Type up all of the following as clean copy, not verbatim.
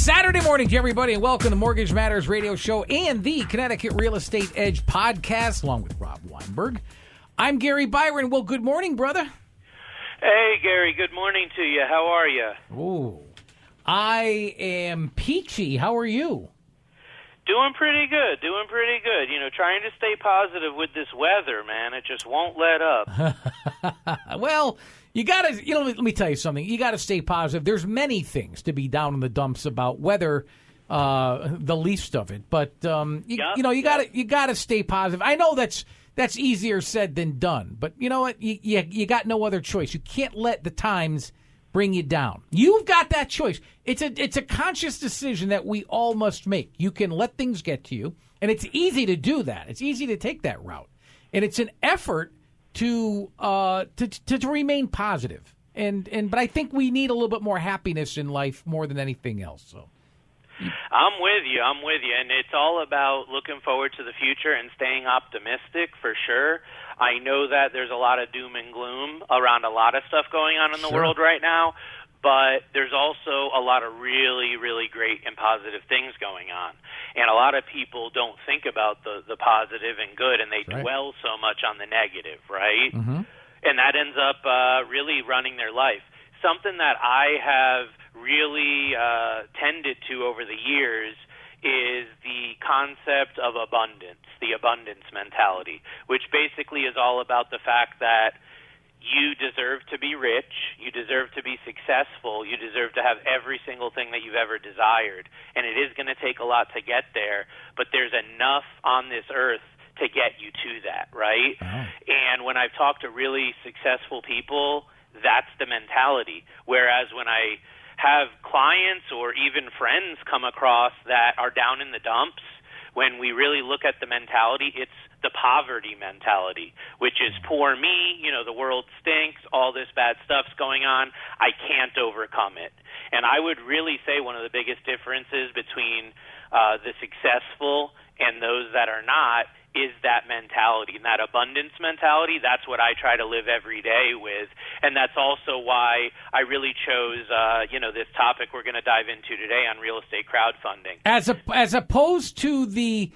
Saturday morning to everybody, and welcome to Mortgage Matters Radio Show and the Connecticut Real Estate Edge podcast, along with Rob Weinberg. I'm Gary Byron. Well, good morning, brother. Hey, Gary. Good morning to you. How are you? Oh, I am peachy. How are you? Doing pretty good. You know, trying to stay positive with this weather, man. It just won't let up. Well, you got to, let me tell you something. You got to stay positive. There's many things to be down in the dumps about weather, the least of it. But, you got to stay positive. I know that's easier said than done. But you know what? You got no other choice. You can't let the times bring you down. You've got that choice. It's a conscious decision that we all must make. You can let things get to you, and it's easy to do that. It's easy to take that route, and it's an effort to remain positive. But I think we need a little bit more happiness in life more than anything else. So. I'm with you, and it's all about looking forward to the future and staying optimistic for sure. I know that there's a lot of doom and gloom around a lot of stuff going on in the world right now, but there's also a lot of really, really great and positive things going on. And a lot of people don't think about the positive and good, and they dwell so much on the negative, right? Mm-hmm. And that ends up really running their life. Something that I have really tended to over the years is the concept of abundance, the abundance mentality, which basically is all about the fact that you deserve to be rich, you deserve to be successful, you deserve to have every single thing that you've ever desired, and it is going to take a lot to get there, but there's enough on this earth to get you to that, right? Oh. And when I've talked to really successful people, that's the mentality, whereas when I have clients or even friends come across that are down in the dumps, when we really look at the mentality, it's the poverty mentality, which is poor me, the world stinks, all this bad stuff's going on, I can't overcome it. And I would really say one of the biggest differences between the successful and those that are not is that mentality, and that abundance mentality. That's what I try to live every day with, and that's also why I really chose, this topic we're going to dive into today on real estate crowdfunding. As opposed to the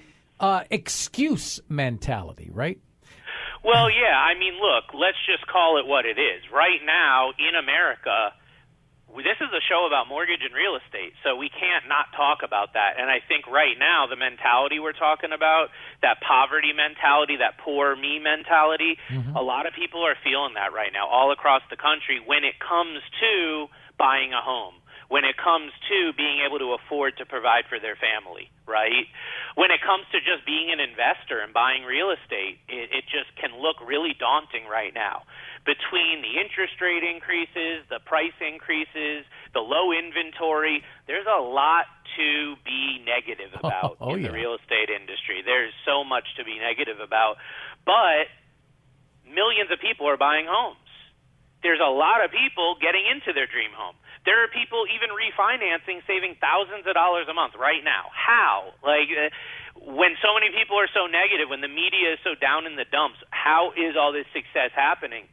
excuse mentality, right? Well, yeah. I mean, look, let's just call it what it is. Right now in America, this is a show about mortgage and real estate, so we can't not talk about that. And I think right now the mentality we're talking about, that poverty mentality, that poor me mentality, a lot of people are feeling that right now all across the country when it comes to buying a home, when it comes to being able to afford to provide for their family, right? When it comes to just being an investor and buying real estate, it just can look really daunting right now. Between the interest rate increases, the price increases, the low inventory, there's a lot to be negative about in the real estate industry. There's so much to be negative about. But millions of people are buying homes. There's a lot of people getting into their dream home. There are people even refinancing, saving thousands of dollars a month right now. How? When so many people are so negative, when the media is so down in the dumps, how is all this success happening?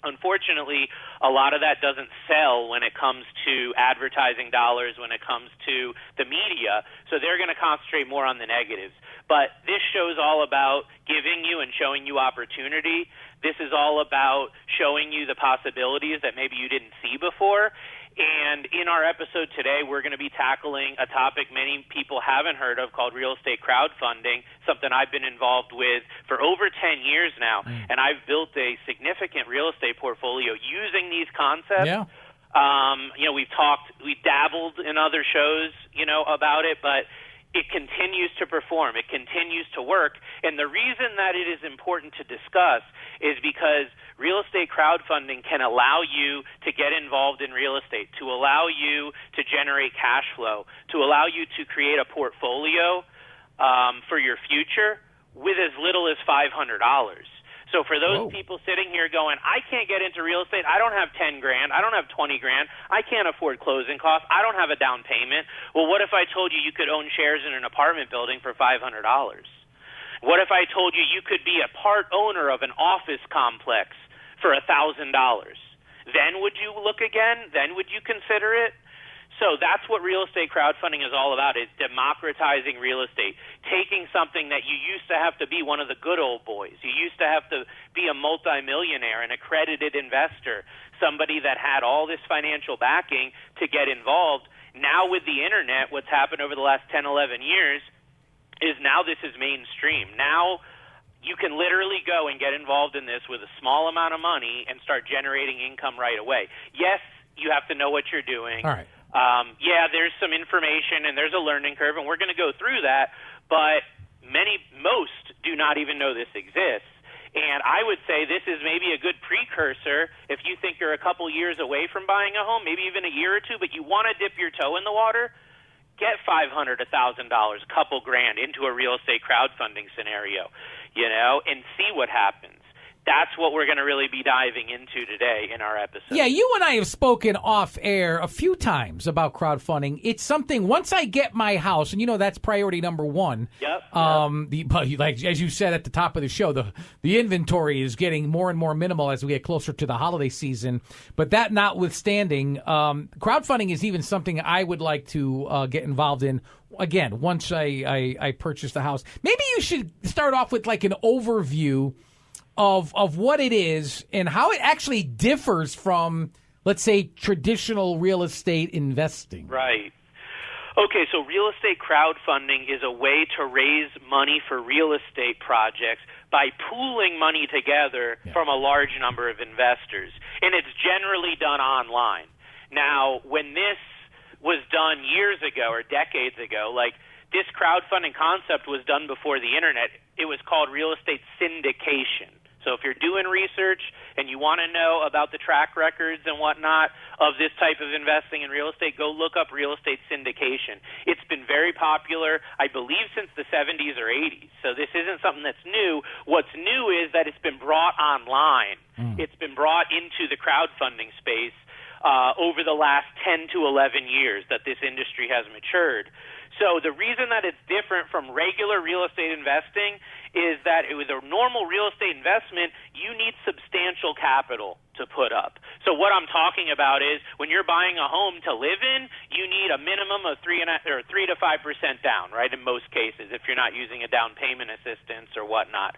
Unfortunately, a lot of that doesn't sell when it comes to advertising dollars, when it comes to the media, so they're going to concentrate more on the negatives. But this show's all about giving you and showing you opportunity. This is all about showing you the possibilities that maybe you didn't see before. And in our episode today, we're going to be tackling a topic many people haven't heard of called real estate crowdfunding, something I've been involved with for over 10 years now. And I've built a significant real estate portfolio using these concepts. Yeah. We dabbled in other shows, about it, but it continues to perform. It continues to work. And the reason that it is important to discuss is because real estate crowdfunding can allow you to get involved in real estate, to allow you to generate cash flow, to allow you to create a portfolio for your future with as little as $500. So for those people sitting here going, I can't get into real estate, I don't have 10 grand, I don't have 20 grand, I can't afford closing costs, I don't have a down payment. Well, what if I told you you could own shares in an apartment building for $500? What if I told you you could be a part owner of an office complex for $1,000? Then would you look again? Then would you consider it? So that's what real estate crowdfunding is all about, is democratizing real estate, taking something that you used to have to be one of the good old boys. You used to have to be a multimillionaire, an accredited investor, somebody that had all this financial backing to get involved. Now with the Internet, what's happened over the last 10, 11 years is now this is mainstream. Now you can literally go and get involved in this with a small amount of money and start generating income right away. Yes, you have to know what you're doing. All right. There's some information and there's a learning curve, and we're going to go through that, but most do not even know this exists. And I would say this is maybe a good precursor if you think you're a couple years away from buying a home, maybe even a year or two, but you want to dip your toe in the water. Get $500, $1,000, couple grand into a real estate crowdfunding scenario, and see what happens. That's what we're going to really be diving into today in our episode. Yeah, you and I have spoken off air a few times about crowdfunding. It's something, once I get my house, and that's priority number one. Yep. Like as you said at the top of the show, the inventory is getting more and more minimal as we get closer to the holiday season. But that notwithstanding, crowdfunding is even something I would like to get involved in. Again, once I purchase the house. Maybe you should start off with like an overview of what it is and how it actually differs from, let's say, traditional real estate investing. Right. Okay, so real estate crowdfunding is a way to raise money for real estate projects by pooling money together from a large number of investors. And it's generally done online. Now, when this was done years ago or decades ago, like this crowdfunding concept was done before the Internet, it was called real estate syndication. So if you're doing research and you want to know about the track records and whatnot of this type of investing in real estate, go look up real estate syndication. It's been very popular, I believe, since the 70s or 80s. So this isn't something that's new. What's new is that it's been brought online. It's been brought into the crowdfunding space over the last 10 to 11 years that this industry has matured. So the reason that it's different from regular real estate investing is that with a normal real estate investment, you need substantial capital to put up. So what I'm talking about is when you're buying a home to live in, you need a minimum of 3 to 5% down, right, in most cases, if you're not using a down payment assistance or whatnot.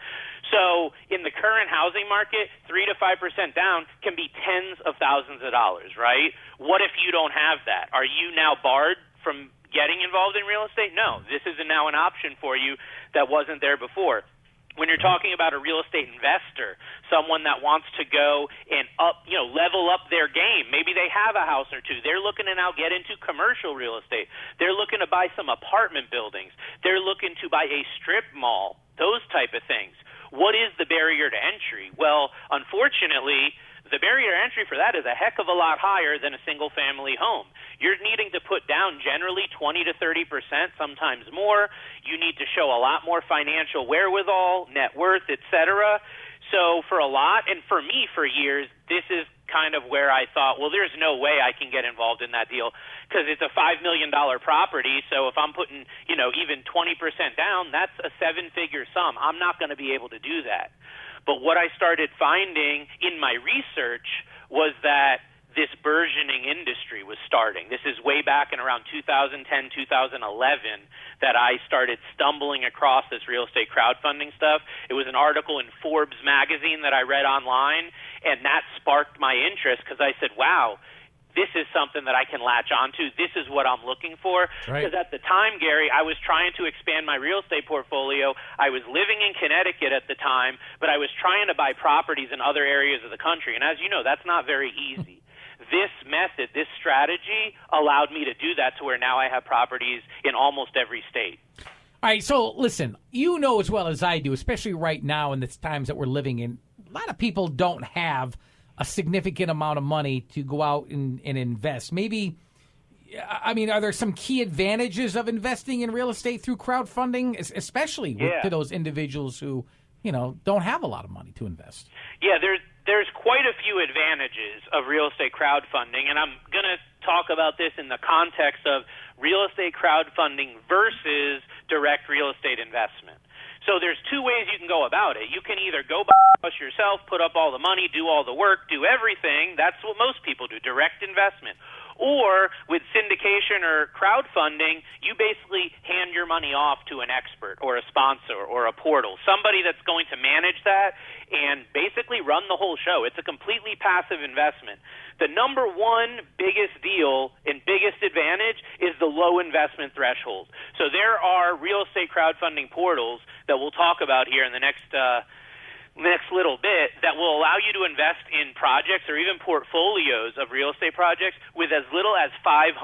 So in the current housing market, 3 to 5% down can be tens of thousands of dollars, right? What if you don't have that? Are you now barred from getting involved in real estate? No, this is now an option for you that wasn't there before. When you're talking about a real estate investor, someone that wants to go and level up their game, maybe they have a house or two. They're looking to now get into commercial real estate. They're looking to buy some apartment buildings. They're looking to buy a strip mall, those type of things. What is the barrier to entry? Well, unfortunately, the barrier to entry for that is a heck of a lot higher than a single-family home. You're needing to put down generally 20 to 30%, sometimes more. You need to show a lot more financial wherewithal, net worth, etc. So for a lot, and for me for years, this is kind of where I thought, well, there's no way I can get involved in that deal because it's a $5 million property. So if I'm putting, even 20% down, that's a seven-figure sum. I'm not going to be able to do that. But what I started finding in my research was that this burgeoning industry was starting. This is way back in around 2010, 2011 that I started stumbling across this real estate crowdfunding stuff. It was an article in Forbes magazine that I read online, and that sparked my interest because I said, wow, this is something that I can latch onto. This is what I'm looking for. Because at the time, Gary, I was trying to expand my real estate portfolio. I was living in Connecticut at the time, but I was trying to buy properties in other areas of the country. And as you know, that's not very easy. This method, this strategy allowed me to do that to where now I have properties in almost every state. All right, so listen, you know as well as I do, especially right now in the times that we're living in, a lot of people don't have a significant amount of money to go out and invest. Maybe, are there some key advantages of investing in real estate through crowdfunding, especially to those individuals who, don't have a lot of money to invest? Yeah, there's quite a few advantages of real estate crowdfunding, and I'm going to talk about this in the context of real estate crowdfunding versus direct real estate investment. So there's two ways you can go about it. You can either go buy a house yourself, put up all the money, do all the work, do everything. That's what most people do, direct investment. Or with syndication or crowdfunding, you basically hand your money off to an expert or a sponsor or a portal, somebody that's going to manage that and basically run the whole show. It's a completely passive investment. The number one biggest deal and biggest advantage is the low investment threshold. So there are real estate crowdfunding portals that we'll talk about here in the next little bit that will allow you to invest in projects or even portfolios of real estate projects with as little as $500.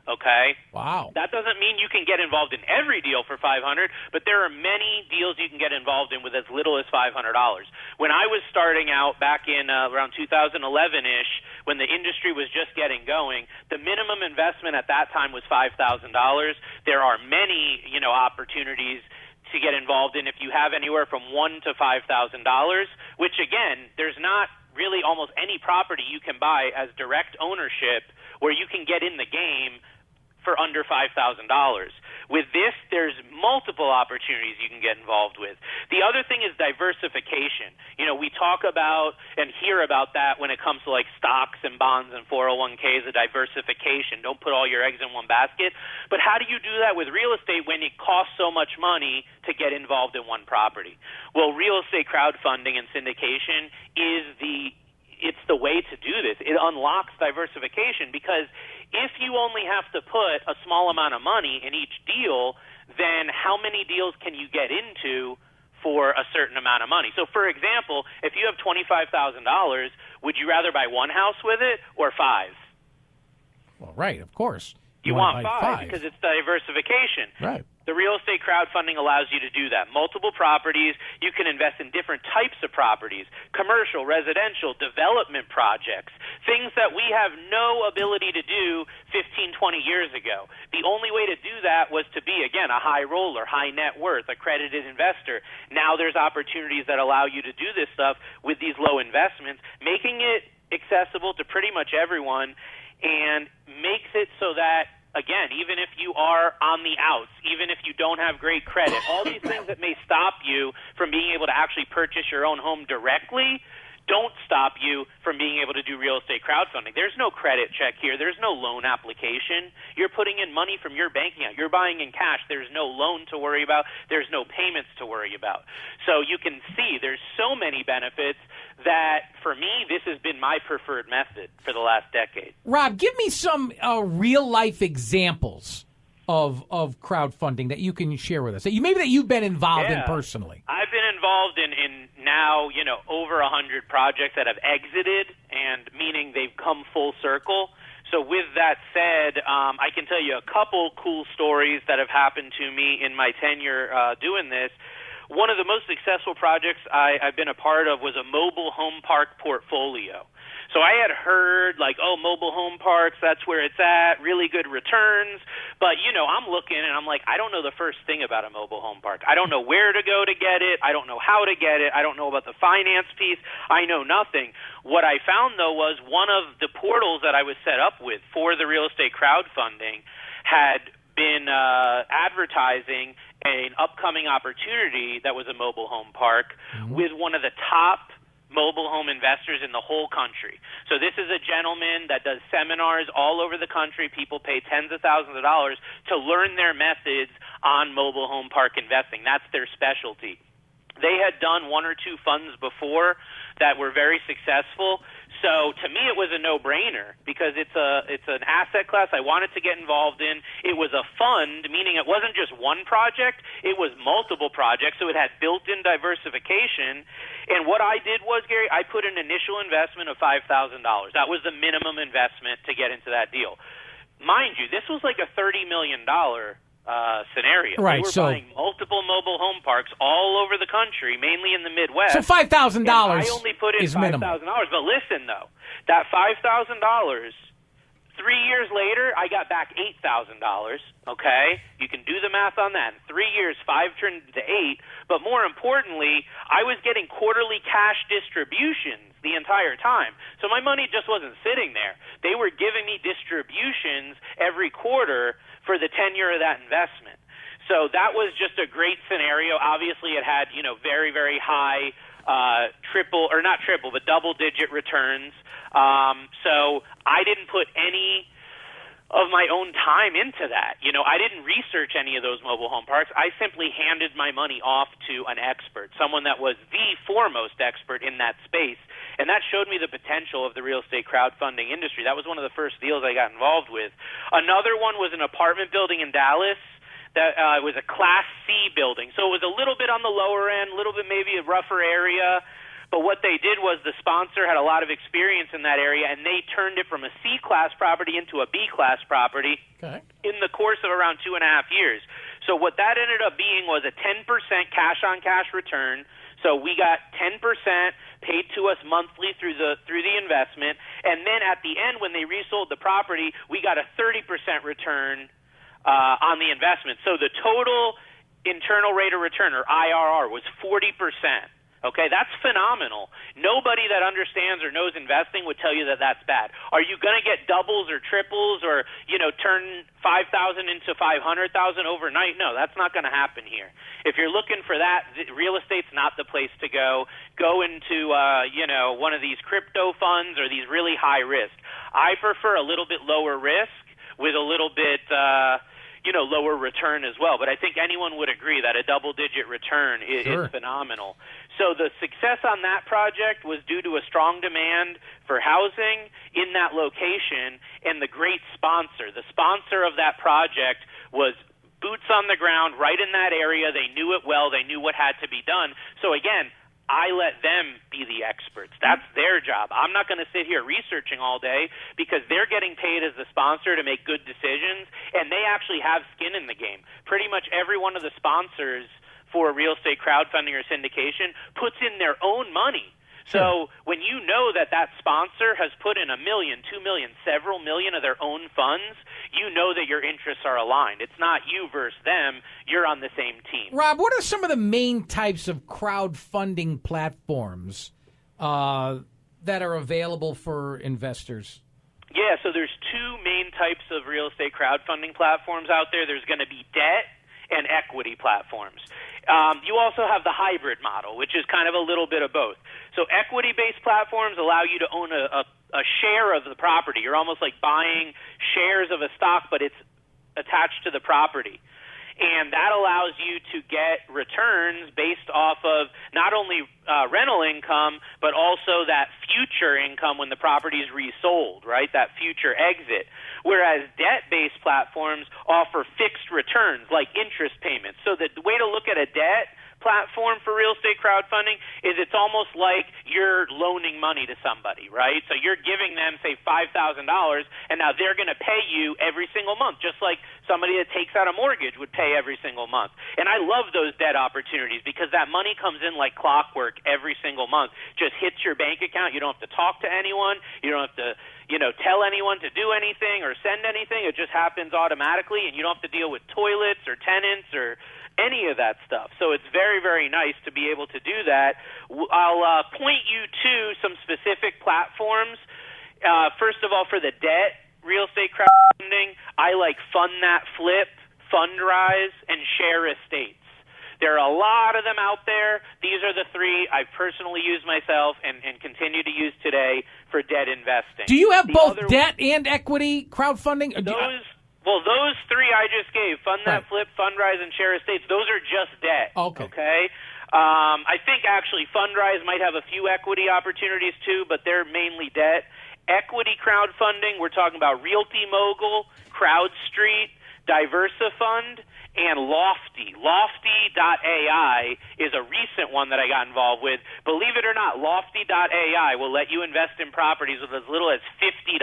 Okay? Wow. That doesn't mean you can get involved in every deal for $500, but there are many deals you can get involved in with as little as $500. When I was starting out back in around 2011-ish, when the industry was just getting going, the minimum investment at that time was $5,000. There are many, opportunities to get involved in if you have anywhere from $1,000 to $5,000, which again, there's not really almost any property you can buy as direct ownership where you can get in the game for under $5,000. With this, there's multiple opportunities you can get involved with. The other thing is diversification. We talk about and hear about that when it comes to like stocks and bonds and 401ks, the diversification. Don't put all your eggs in one basket. But how do you do that with real estate when it costs so much money to get involved in one property? Well, real estate crowdfunding and syndication it's the way to do this. It unlocks diversification because if you only have to put a small amount of money in each deal, then how many deals can you get into for a certain amount of money? So, for example, if you have $25,000, would you rather buy one house with it or five? Well, right, of course. You want five because it's diversification. Right. The real estate crowdfunding allows you to do that. Multiple properties. You can invest in different types of properties, commercial, residential, development projects, things that we have no ability to do 15, 20 years ago. The only way to do that was to be, again, a high roller, high net worth, accredited investor. Now there's opportunities that allow you to do this stuff with these low investments, making it accessible to pretty much everyone and makes it so that, again, even if you are on the outs, even if you don't have great credit, all these things that may stop you from being able to actually purchase your own home directly don't stop you from being able to do real estate crowdfunding. There's no credit check here. There's no loan application. You're putting in money from your bank account. You're buying in cash. There's no loan to worry about. There's no payments to worry about. So you can see there's so many benefits that, for me, this has been my preferred method for the last decade. Rob, give me some real-life examples of crowdfunding that you can share with us, maybe that you've been involved in personally. I've been involved in now, over 100 projects that have exited, and meaning they've come full circle. So with that said, I can tell you a couple cool stories that have happened to me in my tenure doing this. One of the most successful projects I've been a part of was a mobile home park portfolio. So I had heard, mobile home parks, that's where it's at, really good returns. But, I'm looking and I'm like, I don't know the first thing about a mobile home park. I don't know where to go to get it. I don't know how to get it. I don't know about the finance piece. I know nothing. What I found, though, was one of the portals that I was set up with for the real estate crowdfunding had been advertising an upcoming opportunity that was a mobile home park with one of the top mobile home investors in the whole country. So this is a gentleman that does seminars all over the country. People pay tens of thousands of dollars to learn their methods on mobile home park investing. That's their specialty. They had done one or two funds before that were very successful. So to me, it was a no-brainer because it's an asset class I wanted to get involved in. It was a fund, meaning it wasn't just one project. It was multiple projects, so it had built-in diversification. And what I did was, Gary, I put an initial investment of $5,000. That was the minimum investment to get into that deal. Mind you, this was like a $30 million scenario. Right, we were buying multiple mobile home parks all over the country, mainly in the Midwest. So $5,000 I only put in $5,000. minimum. But listen, though, that $5,000, 3 years later, I got back $8,000, okay? You can do the math on that. In 3 years, 5 turned into 8. But more importantly, I was getting quarterly cash distributions the entire time. So my money just wasn't sitting there. They were giving me distributions every quarter for the tenure of that investment. So that was just a great scenario. Obviously, it had, very, very high triple, or not triple, but double-digit returns. So I didn't put any of my own time into that. You know, I didn't research any of those mobile home parks. I simply handed my money off to an expert, someone that was the foremost expert in that space. And that showed me the potential of the real estate crowdfunding industry. That was one of the first deals I got involved with. Another one was an apartment building in Dallas. That was a Class C building. So it was a little bit on the lower end, a little bit maybe a rougher area. But what they did was the sponsor had a lot of experience in that area, and they turned it from a C-class property into a B-class property in the course of around 2.5 years. So what that ended up being was a 10% cash-on-cash return. So we got 10% paid to us monthly through the investment, and then at the end when they resold the property, we got a 30% return on the investment. So the total internal rate of return, or IRR, was 40%. Okay, that's phenomenal. Nobody that understands or knows investing would tell you that that's bad. Are you going to get doubles or triples or, you know, turn 5,000 into 500,000 overnight? No, that's not going to happen here. If you're looking for that, real estate's not the place to go. Go into, you know, one of these crypto funds or these really high risk. I prefer a little bit lower risk with a little bit, you know, lower return as well. But I think anyone would agree that a double-digit return is phenomenal. So the success on that project was due to a strong demand for housing in that location and the great sponsor. The sponsor of that project was boots on the ground right in that area. They knew it well. They knew what had to be done. So, again, I let them be the experts. That's their job. I'm not going to sit here researching all day because they're getting paid as the sponsor to make good decisions, and they actually have skin in the game. Pretty much every one of the sponsors for real estate crowdfunding or syndication puts in their own money. So when you know that that sponsor has put in $1 million, $2 million, several million of their own funds, you know that your interests are aligned. It's not you versus them. You're on the same team. Rob, what are some of the main types of crowdfunding platforms that are available for investors? Yeah, so there's two main types of real estate crowdfunding platforms out there. There's going to be debt and equity platforms. You also have the hybrid model, which is kind of a little bit of both. So equity-based platforms allow you to own a share of the property. You're almost like buying shares of a stock, but it's attached to the property. And that allows you to get returns based off of not only rental income, but also that future income when the property is resold, right? That future exit. Whereas debt-based platforms offer fixed returns like interest payments. So the way to look at a debt platform for real estate crowdfunding is it's almost like you're loaning money to somebody, right? So you're giving them, say, $5,000, and now they're going to pay you every single month, just like somebody that takes out a mortgage would pay every single month. And I love those debt opportunities because that money comes in like clockwork every single month. Just hits your bank account. You don't have to talk to anyone. You don't have to, you know, tell anyone to do anything or send anything. It just happens automatically, and you don't have to deal with toilets or tenants or any of that stuff. So it's very, very nice to be able to do that. I'll point you to some specific platforms. First of all, for the debt real estate crowdfunding, I like Fund That Flip, Fundrise, and Share Estates. There are a lot of them out there. These are the three I've personally used myself and continue to use today for debt investing. Do you have both debt and equity crowdfunding? Well, those three I just gave, Fund That Flip, Fundrise, and Share Estates, those are just debt. Okay? I think actually Fundrise might have a few equity opportunities too, but they're mainly debt. Equity crowdfunding, we're talking about Realty Mogul, CrowdStreet, DiversaFund, and Lofty. Lofty.ai is a recent one that I got involved with. Believe it or not, Lofty.ai will let you invest in properties with as little as $50.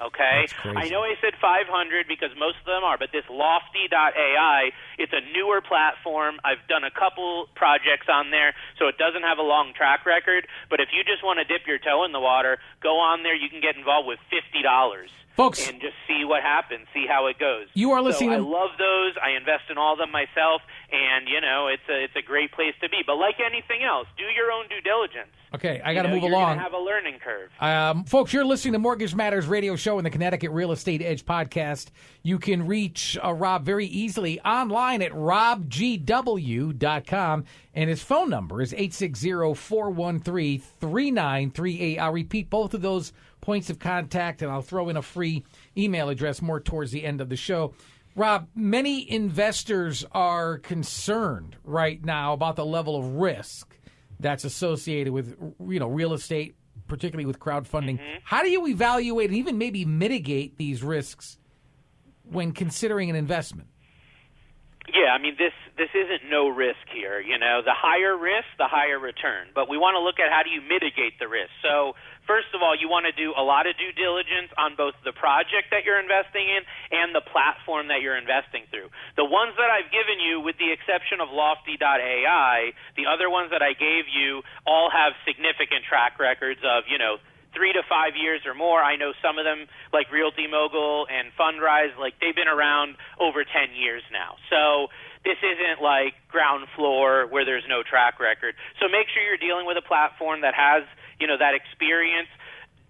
Okay, I know I said 500 because most of them are, but this Lofty.ai, it's a newer platform. I've done a couple projects on there, so it doesn't have a long track record. But if you just want to dip your toe in the water, go on there. You can get involved with $50. Folks, and just see what happens, see how it goes. You are listening. So I love those. I invest in all of them myself, and it's a great place to be. But like anything else, do your own due diligence. Okay, I got to move you're along. Have a learning curve. Folks, you're listening to Mortgage Matters radio show and the Connecticut Real Estate Edge podcast. You can reach Rob very easily online at robgw.com, and his phone number is 860-413-3938. I'll repeat both of those points of contact, and I'll throw in a free email address more towards the end of the show. Rob, many investors are concerned right now about the level of risk that's associated with, real estate, particularly with crowdfunding. Mm-hmm. How do you evaluate and even maybe mitigate these risks when considering an investment? Yeah, I mean, this isn't no risk here. The higher risk, the higher return. But we want to look at how do you mitigate the risk. So first of all, you want to do a lot of due diligence on both the project that you're investing in and the platform that you're investing through. The ones that I've given you, with the exception of Lofty.ai, the other ones that I gave you all have significant track records of, 3 to 5 years or more. I know some of them, like Realty Mogul and Fundrise, like they've been around over 10 years now. So this isn't like ground floor where there's no track record. So make sure you're dealing with a platform that has, that experience.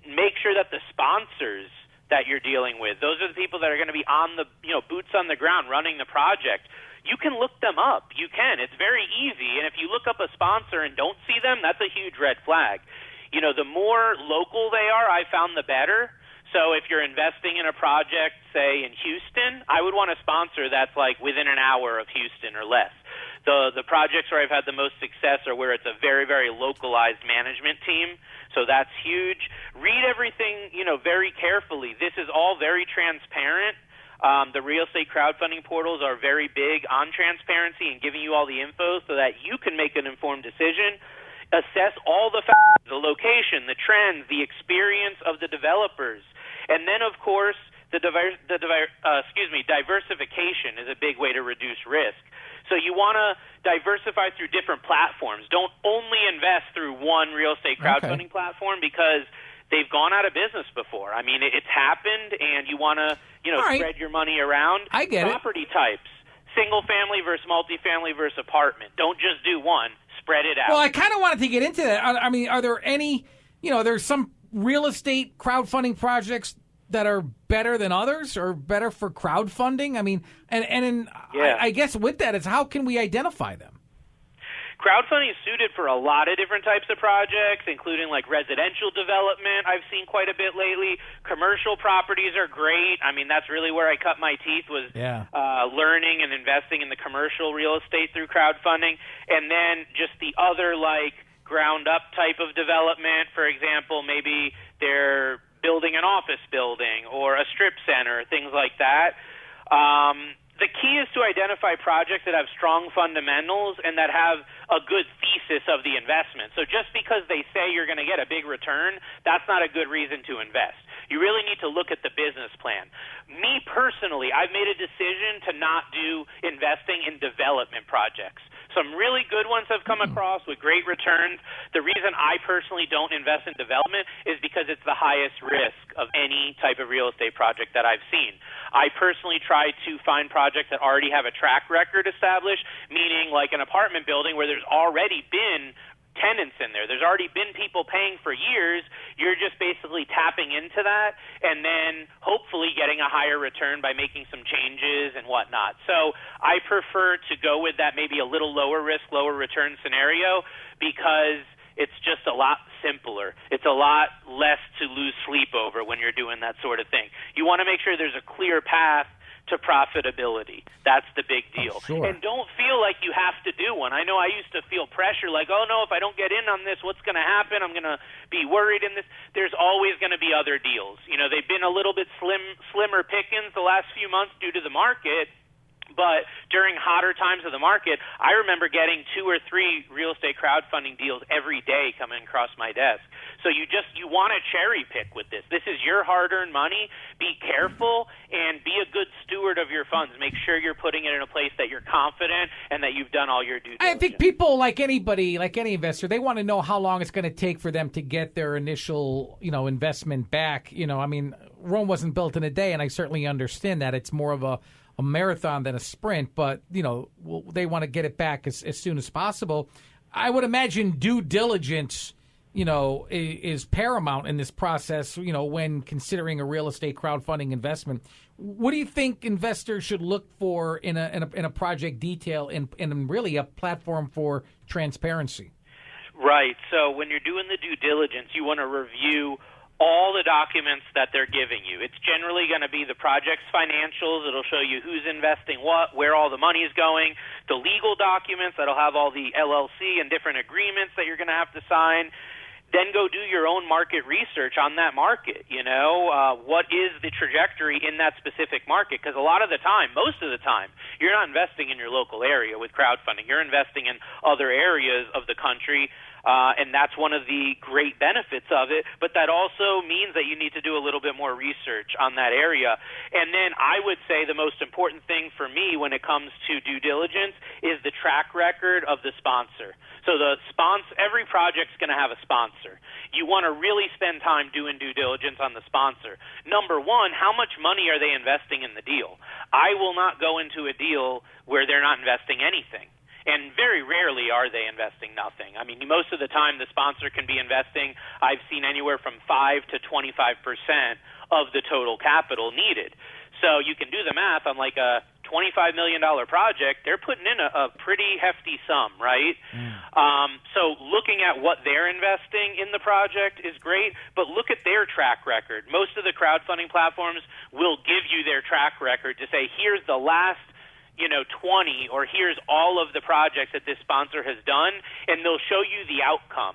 Make sure that the sponsors that you're dealing with, those are the people that are going to be on the, boots on the ground running the project. You can look them up. You can. It's very easy. And if you look up a sponsor and don't see them, that's a huge red flag. The more local they are, I found the better. So if you're investing in a project, say in Houston, I would want a sponsor that's like within an hour of Houston or less. The projects where I've had the most success are where it's a very, very localized management team. So that's huge. Read everything, very carefully. This is all very transparent. The real estate crowdfunding portals are very big on transparency and giving you all the info so that you can make an informed decision. Assess all the factors, the location, the trends, the experience of the developers. And then, of course, diversification is a big way to reduce risk. So you want to diversify through different platforms. Don't only invest through one real estate crowdfunding platform because they've gone out of business before. I mean, it's happened, and you want to, spread your money around. I get Property types, single family versus multifamily versus apartment. Don't just do one. Spread it out. Well, I kind of wanted to get into that. I mean, are there any, there's some real estate crowdfunding projects that are better than others or better for crowdfunding? I mean, I guess with that is how can we identify them? Crowdfunding is suited for a lot of different types of projects, including like residential development. I've seen quite a bit lately. Commercial properties are great. I mean, that's really where I cut my teeth was learning and investing in the commercial real estate through crowdfunding. And then just the other like ground up type of development. For example, maybe they're building an office building or a strip center, things like that. The key is to identify projects that have strong fundamentals and that have a good thesis of the investment. So just because they say you're going to get a big return, that's not a good reason to invest. You really need to look at the business plan. Me personally, I've made a decision to not do investing in development projects. Some really good ones have come across with great returns. The reason I personally don't invest in development is because it's the highest risk of any type of real estate project that I've seen. I personally try to find projects that already have a track record established, meaning like an apartment building where there's already been tenants in there. There's already been people paying for years. You're just basically tapping into that and then hopefully getting a higher return by making some changes and whatnot. So I prefer to go with that maybe a little lower risk, lower return scenario because it's just a lot simpler. It's a lot less to lose sleep over when you're doing that sort of thing. You want to make sure there's a clear path to profitability. That's the big deal. Oh, sure. And don't feel like you have to do one. I know I used to feel pressure like, oh, no, if I don't get in on this, what's going to happen? I'm going to be worried in this. There's always going to be other deals. They've been a little bit slimmer pickings the last few months due to the market. But during hotter times of the market, I remember getting 2 or 3 real estate crowdfunding deals every day coming across my desk. So you want to cherry pick with this. This is your hard-earned money. Be careful and be a good steward of your funds. Make sure you're putting it in a place that you're confident and that you've done all your due diligence. I think people, like anybody, like any investor, they want to know how long it's going to take for them to get their initial, investment back. Rome wasn't built in a day, and I certainly understand that. It's more of a marathon than a sprint, but, they want to get it back as soon as possible. I would imagine due diligence, is paramount in this process, when considering a real estate crowdfunding investment. What do you think investors should look for in a project detail and really a platform for transparency? Right. So when you're doing the due diligence, you want to review all the documents that they're giving you. It's generally going to be the project's financials. It'll show you who's investing what, where all the money is going, the legal documents that'll have all the LLC and different agreements that you're going to have to sign. Then go do your own market research on that market. What is the trajectory in that specific market? Because a lot of the time, most of the time, you're not investing in your local area with crowdfunding. You're investing in other areas of the country, and that's one of the great benefits of it. But that also means that you need to do a little bit more research on that area. And then I would say the most important thing for me when it comes to due diligence is the track record of the sponsor. So every project's going to have a sponsor. You want to really spend time doing due diligence on the sponsor. Number one, how much money are they investing in the deal? I will not go into a deal where they're not investing anything. And very rarely are they investing nothing. I mean, most of the time the sponsor can be investing, I've seen anywhere from 5 to 25% of the total capital needed. So you can do the math on like a $25 million project, they're putting in a pretty hefty sum, right? So looking at what they're investing in the project is great, but look at their track record. Most of the crowdfunding platforms will give you their track record to say, here's the last 20, or here's all of the projects that this sponsor has done, and they'll show you the outcome.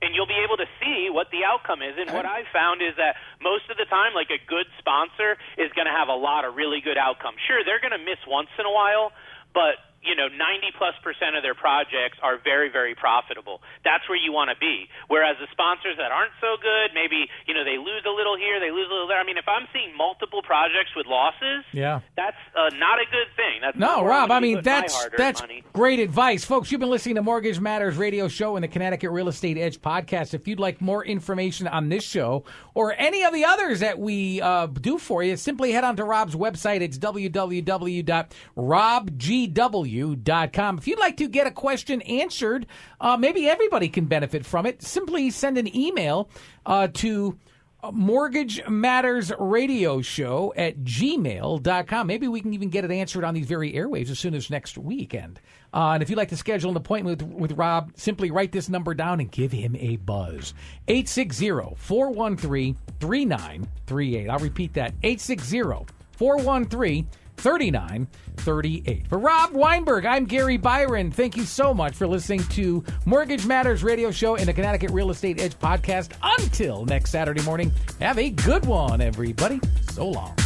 And you'll be able to see what the outcome is. And what I've found is that most of the time, like a good sponsor is going to have a lot of really good outcomes. Sure, they're going to miss once in a while, but 90+% of their projects are very, very profitable. That's where you want to be. Whereas the sponsors that aren't so good, maybe, they lose a little here, they lose a little there. I mean, if I'm seeing multiple projects with losses, that's not a good thing. That's Rob, that's great advice. Folks, you've been listening to Mortgage Matters radio show and the Connecticut Real Estate Edge podcast. If you'd like more information on this show or any of the others that we do for you, simply head on to Rob's website. It's www.robgw.com. If you'd like to get a question answered, maybe everybody can benefit from it, simply send an email to Mortgage Matters Radio Show at gmail.com. Maybe we can even get it answered on these very airwaves as soon as next weekend. And if you'd like to schedule an appointment with Rob, simply write this number down and give him a buzz. 860-413-3938. I'll repeat that. 860-413-3938. For Rob Weinberg, I'm Gary Byron. Thank you so much for listening to Mortgage Matters Radio Show and the Connecticut Real Estate Edge podcast. Until next Saturday morning, have a good one, everybody. So long.